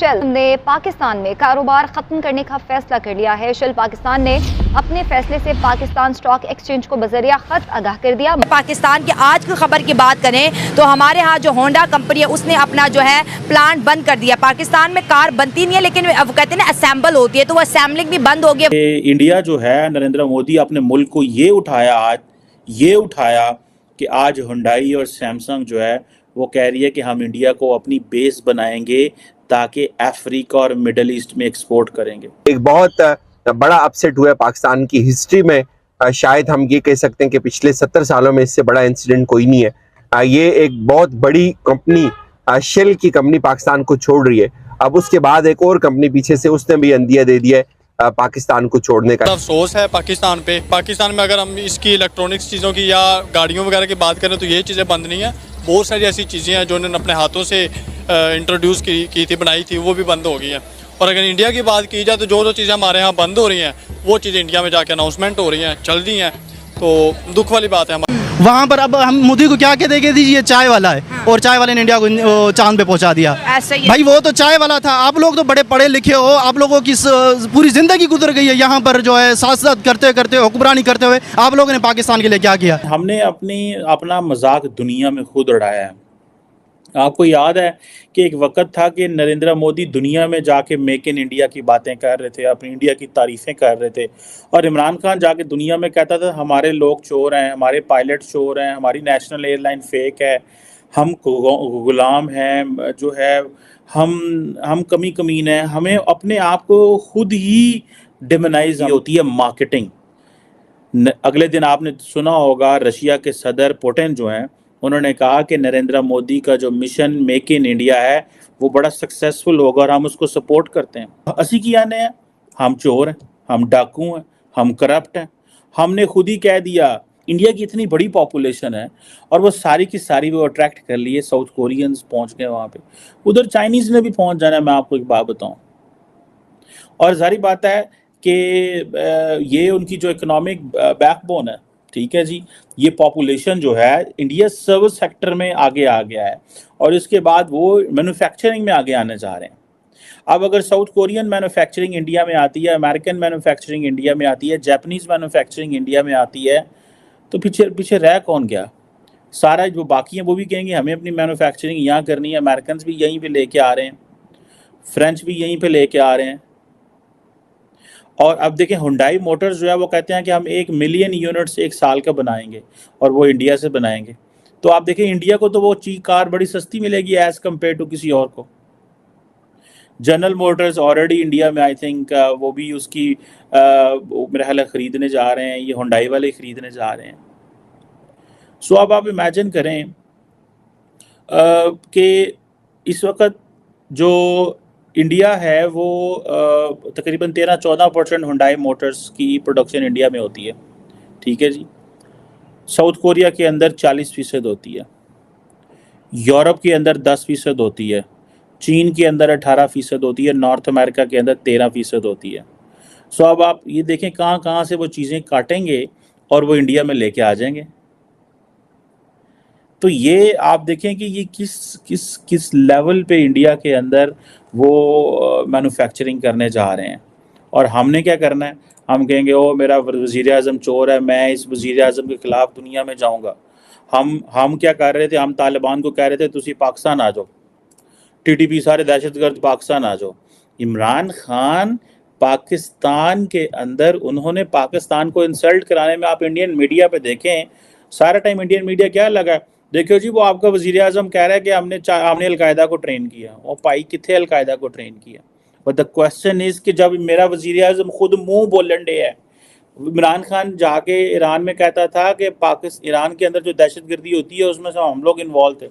Shell ने पाकिस्तान में कारोबार खत्म करने का फैसला कर लिया है। शेल पाकिस्तान ने अपने फैसले से पाकिस्तान स्टॉक एक्सचेंज को बजरिया खत आगाह कर दिया। पाकिस्तान की आज की खबर की बात करें तो हमारे यहाँ जो होंडा कंपनी है उसने अपना जो है प्लांट बंद कर दिया। पाकिस्तान में कार बनती नहीं है, लेकिन वो कहते हैं ना असेंबल होती है, तो वो असेंबलिंग भी बंद हो गई। इंडिया जो है, नरेंद्र मोदी अपने मुल्क को ये उठाया कि आज हुंडई और सैमसंग जो है वो कह रही है कि हम इंडिया को अपनी बेस बनाएंगे ताकि अफ्रीका और मिडल ईस्ट में एक्सपोर्ट करेंगे। एक बहुत बड़ा अपसेट हुआ है पाकिस्तान की हिस्ट्री में। शायद हम ये कह सकते हैं कि पिछले 70 सालों में इससे बड़ा इंसिडेंट कोई नहीं है। ये एक बहुत बड़ी कंपनी शेल की कंपनी पाकिस्तान को छोड़ रही है। अब उसके बाद एक और कंपनी पीछे से उसने भी अंदिया दे दिया है पाकिस्तान को छोड़ने का। अफसोस है पाकिस्तान पे। पाकिस्तान में अगर हम इसकी इलेक्ट्रॉनिक्स चीज़ों की या गाड़ियों वगैरह की बात करें तो ये चीज़ें बंद नहीं है। बहुत सारी ऐसी चीज़ें हैं जो उन्होंने अपने हाथों से इंट्रोड्यूस की थी, बनाई थी, वो भी बंद हो गई हैं। और अगर इंडिया की बात की जाए तो जो चीज़ें हमारे यहाँ बंद हो रही हैं वो चीज़ें इंडिया में जाके अनाउंसमेंट हो रही हैं, चल रही हैं, तो दुख वाली बात है। वहाँ पर अब हम मोदी को क्या कह देंगे, ये चाय वाला है। हाँ। और चाय वाले ने इंडिया को चांद पे पहुँचा दिया। भाई वो तो चाय वाला था, आप लोग तो बड़े पढ़े लिखे हो, आप लोगों की पूरी जिंदगी गुजर गई है यहाँ पर जो है साथ करते करते हुक्मरानी करते हुए। आप लोगों ने पाकिस्तान के लिए क्या किया? हमने अपना मजाक दुनिया में खुद उड़ाया है। आपको याद है कि एक वक्त था कि नरेंद्र मोदी दुनिया में जाके मेक इन इंडिया की बातें कर रहे थे, अपनी इंडिया की तारीफ़ें कर रहे थे, और इमरान खान जाके दुनिया में कहता था हमारे लोग चोर हैं, हमारे पायलट चोर हैं, हमारी नेशनल एयरलाइन फेक है, हम गुलाम हैं, जो है हम कमीन हैं। हमें अपने आप को खुद ही डिमोनाइज होती है मार्केटिंग। अगले दिन आपने सुना होगा रशिया के सदर पुतिन जो हैं, उन्होंने कहा कि नरेंद्र मोदी का जो मिशन मेक इन इंडिया है वो बड़ा सक्सेसफुल होगा और हम उसको सपोर्ट करते हैं। असी किया ने हम चोर हैं, हम डाकू हैं, हम करप्ट हैं। हमने खुद ही कह दिया। इंडिया की इतनी बड़ी पॉपुलेशन है और वो सारी की सारी वो अट्रैक्ट कर लिए। साउथ कोरियंस पहुंच गए वहाँ पे, उधर चाइनीज़ ने भी पहुंच जाना है। मैं आपको एक बात बताऊँ, और जारी बात है कि ये उनकी जो इकोनॉमिक बैकबोन है, ठीक है जी, ये पॉपुलेशन जो है इंडिया सर्विस सेक्टर में आगे आ गया है और इसके बाद वो मैन्युफैक्चरिंग में आगे आने जा रहे हैं। अब अगर साउथ कोरियन मैन्युफैक्चरिंग इंडिया में आती है, अमेरिकन मैन्युफैक्चरिंग इंडिया में आती है, जापानीज़ मैन्युफैक्चरिंग इंडिया में आती है, तो पीछे रह कौन गया? सारा जो बाकी हैं वो भी कहेंगे हमें अपनी मैन्युफैक्चरिंग यहाँ करनी है। अमेरिकन भी यहीं पर लेके आ रहे हैं, फ्रेंच भी यहीं पर लेके आ रहे हैं। और अब देखें हुंडई मोटर्स जो है वो कहते हैं कि हम 1 मिलियन यूनिट्स एक साल का बनाएंगे और वो इंडिया से बनाएंगे। तो आप देखें इंडिया को तो वो कार बड़ी सस्ती मिलेगी एज़ कम्पेयर टू किसी और को। जनरल मोटर्स ऑलरेडी इंडिया में आई थिंक वो भी उसकी मेरा ख्याल ख़रीदने जा रहे हैं, ये हुंडई वाले ख़रीदने जा रहे हैं। सो अब आप इमेजिन करें कि इस वक्त जो इंडिया है वो तकरीबन 13-14% हुंडई मोटर्स की प्रोडक्शन इंडिया में होती है, ठीक है जी। साउथ कोरिया के अंदर 40% होती है, यूरोप के अंदर 10% होती है, चीन के अंदर 18% होती है, नॉर्थ अमेरिका के अंदर 13% होती है। सो अब आप ये देखें कहाँ से वो चीज़ें काटेंगे और वो इंडिया में लेके आ जाएंगे। तो ये आप देखें कि ये किस लेवल पे इंडिया के अंदर वो मैन्युफैक्चरिंग करने जा रहे हैं। और हमने क्या करना है? हम कहेंगे ओ मेरा वज़ीर आज़म चोर है, मैं इस वज़ीर आज़म के ख़िलाफ़ दुनिया में जाऊंगा। हम क्या कर रहे थे? हम तालिबान को कह रहे थे तुसी पाकिस्तान आ जाओ, TTP सारे दहशतगर्द पाकिस्तान आ जाओ। इमरान खान पाकिस्तान के अंदर, उन्होंने पाकिस्तान को इंसल्ट कराने में, आप इंडियन मीडिया पे देखें, सारा टाइम इंडियन मीडिया क्या लगा? देखियो जी वो आपका वज़ीर आज़म कह रहा है कि हमने अलकायदा को ट्रेन किया। और पाई किथे अलकायदा को ट्रेन किया? बट द क्वेश्चन इज़ कि जब मेरा वज़ीर आज़म खुद मुँह बोलन डे है, इमरान खान जाके ईरान में कहता था कि ईरान के अंदर जो दहशतगर्दी होती है उसमें से हम लोग इन्वॉल्व थे।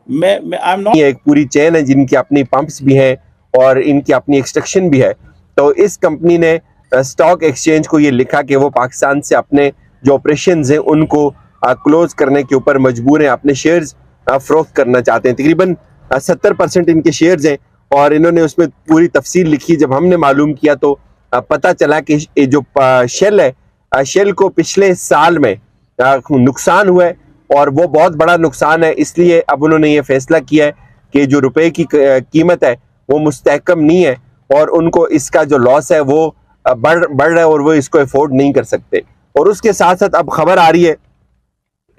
I'm not... एक पूरी चेन है जिनकी अपनी पंप्स भी हैं और इनकी अपनी एक्सट्रैक्शन भी है। तो इस कंपनी ने स्टॉक एक्सचेंज को ये लिखा कि वो पाकिस्तान से अपने जो ऑपरेशंस हैं उनको क्लोज करने के ऊपर मजबूर हैं, अपने शेयर्स फरोख्त करना चाहते हैं। तकरीबन 70% इनके शेयर्स हैं और इन्होंने उसमें पूरी तफसील लिखी। जब हमने मालूम किया तो पता चला कि जो शेल है, शेल को पिछले साल में नुकसान हुआ है और वो बहुत बड़ा नुकसान है। इसलिए अब उन्होंने ये फैसला किया है कि जो रुपए की कीमत है वो मुस्तहकम नहीं है और उनको इसका जो लॉस है वो बढ़ रहा है और वो इसको अफोर्ड नहीं कर सकते। और उसके साथ साथ अब खबर आ रही है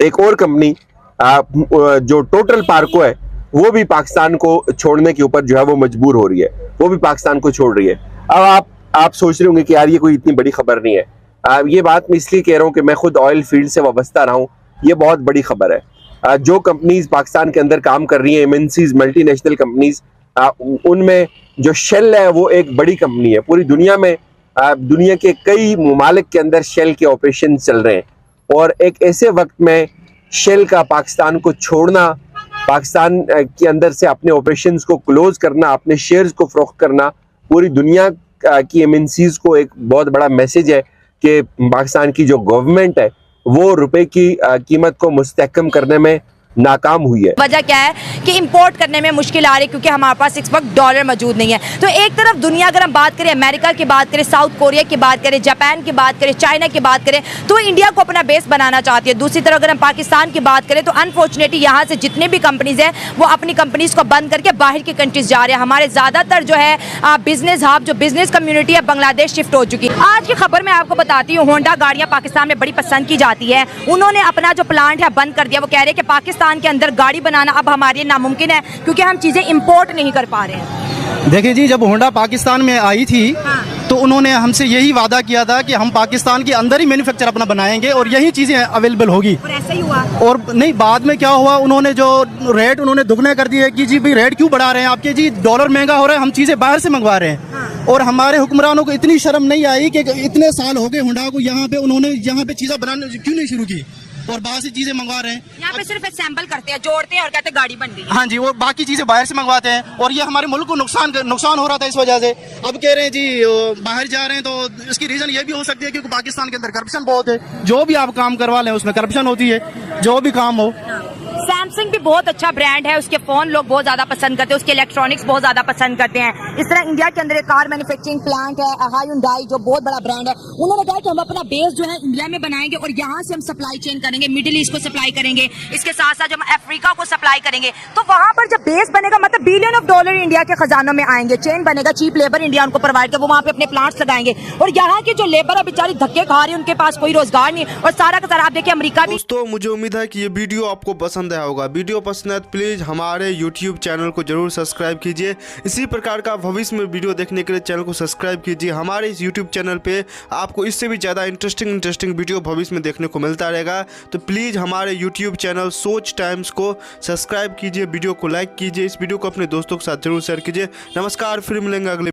एक और कंपनी जो टोटल पार्को है वो भी पाकिस्तान को छोड़ने के ऊपर जो है वो मजबूर हो रही है, वो भी पाकिस्तान को छोड़ रही है। अब आप सोच रहे होंगे कि यार ये कोई इतनी बड़ी खबर नहीं है। ये बात मैं इसलिए कह रहा हूँ कि मैं खुद ऑयल फील्ड से वाबस्ता रहा हूँ, ये बहुत बड़ी खबर है। जो कंपनीज पाकिस्तान के अंदर काम कर रही हैं, एमएनसीज, मल्टीनेशनल कंपनीज, उनमें जो शेल है वो एक बड़ी कंपनी है। पूरी दुनिया में दुनिया के कई ममालिक के अंदर शेल के ऑपरेशन चल रहे हैं और एक ऐसे वक्त में शेल का पाकिस्तान को छोड़ना, पाकिस्तान के अंदर से अपने ऑपरेशंस को क्लोज करना, अपने शेयर्स को फरोख्त करना, पूरी दुनिया की एमएनसीज को एक बहुत बड़ा मैसेज है कि पाकिस्तान की जो गवर्नमेंट है वो रुपए की कीमत को मुस्तहकम करने में नाकाम हुई है। वजह क्या है कि इंपोर्ट करने में मुश्किल आ रही है क्योंकि हमारे पास इस वक्त डॉलर मौजूद नहीं है। तो एक तरफ दुनिया, अगर हम बात करें अमेरिका की बात करें, साउथ कोरिया की बात करें, जापान की बात करें, चाइना की बात करें, तो इंडिया को अपना बेस बनाना चाहती है। दूसरी तरफ अगर हम पाकिस्तान की बात करें तो अनफॉर्चुनेटली यहाँ से जितने भी कंपनीज हैं वो अपनी कंपनीज को बंद करके बाहर की कंट्रीज जा रहे हैं। हमारे ज़्यादातर जो है बिजनेस हब, जो बिजनेस कम्युनिटी है, बांग्लादेश शिफ्ट हो चुकी है। आज की खबर में आपको बताती हूँ, होंडा गाड़ियाँ पाकिस्तान में बड़ी पसंद की जाती है। उन्होंने अपना जो प्लांट है बंद कर दिया। वो कह रहे हैं कि पाकिस्तान के अंदर गाड़ी बनाना अब हमारे लिए नामुमकिन है क्योंकि हम चीजें इंपोर्ट नहीं कर पा रहे हैं। देखिए जी, जब होंडा पाकिस्तान में आई थी तो उन्होंने हमसे यही वादा किया था कि हम पाकिस्तान के अंदर ही मैन्युफैक्चर अपना बनाएंगे और यही चीज़ें अवेलेबल होगी। और ऐसा ही हुआ। और नहीं, बाद में क्या हुआ, उन्होंने जो रेट उन्होंने दुगने कर दिए कि जी भाई रेट क्यों बढ़ा रहे हैं आपके, जी डॉलर महंगा हो रहा है, हम चीज़ें बाहर से मंगवा रहे हैं। और हमारे हुक्मरानों को इतनी शर्म नहीं आई कि इतने साल हो गए होंडा को यहाँ पे, उन्होंने यहाँ पे चीज़ें बनाने क्यों नहीं शुरू की और बाहर से चीजें मंगवा रहे हैं। यहाँ पे सिर्फ असेंबल करते हैं, जोड़ते हैं और कहते हैं गाड़ी बन गई। हाँ जी, और बाकी चीजें बाहर से मंगवाते हैं और ये हमारे मुल्क को नुकसान हो रहा था इस वजह से। अब कह रहे हैं जी बाहर जा रहे हैं, तो इसकी रीजन ये भी हो सकती है क्योंकि पाकिस्तान के अंदर करप्शन बहुत है। जो भी आप काम करवा लें उसमें करप्शन होती है, जो भी काम हो। सैमसंग भी बहुत अच्छा ब्रांड है, उसके फोन लोग बहुत ज्यादा पसंद करते हैं, उसके इलेक्ट्रॉनिक्स बहुत ज्यादा पसंद करते हैं। इस तरह इंडिया के अंदर एक कार मैन्युफैक्चरिंग प्लांट है हायुंडई, जो बहुत बड़ा ब्रांड है। उन्होंने कहा कि हम अपना बेस जो है इंडिया में बनाएंगे और यहाँ से हम सप्लाई चेन करेंगे, मिडिल ईस्ट को सप्लाई करेंगे, इसके साथ साथ जब हम अफ्रीका को सप्लाई करेंगे तो वहां पर जब बेस बनेगा मतलब बिलियन ऑफ डॉलर इंडिया के खजानों में आएंगे। चेन बनेगा, चीप लेबर इंडिया उनको प्रोवाइड कर, वो वहाँ पे अपने प्लांट्स लगाएंगे और यहाँ की जो लेबर है बेचारी धक्के खा रही है, उनके पास कोई रोजगार नहीं और सारा का सारा आप देखिए अमेरिका भी। दोस्तों, मुझे उम्मीद है कि ये वीडियो आपको पसंद आया होगा। वीडियो पसंद है तो प्लीज हमारे YouTube चैनल को जरूर सब्सक्राइब कीजिए। इसी प्रकार का भविष्य में वीडियो देखने के लिए चैनल को सब्सक्राइब कीजिए। हमारे इस YouTube चैनल पे आपको इससे भी ज़्यादा इंटरेस्टिंग वीडियो भविष्य में देखने को मिलता रहेगा। तो प्लीज़ हमारे YouTube चैनल सोच टाइम्स को सब्सक्राइब कीजिए, वीडियो को लाइक कीजिए, इस वीडियो को अपने दोस्तों के साथ जरूर शेयर कीजिए। नमस्कार, फिर मिलेंगे अगले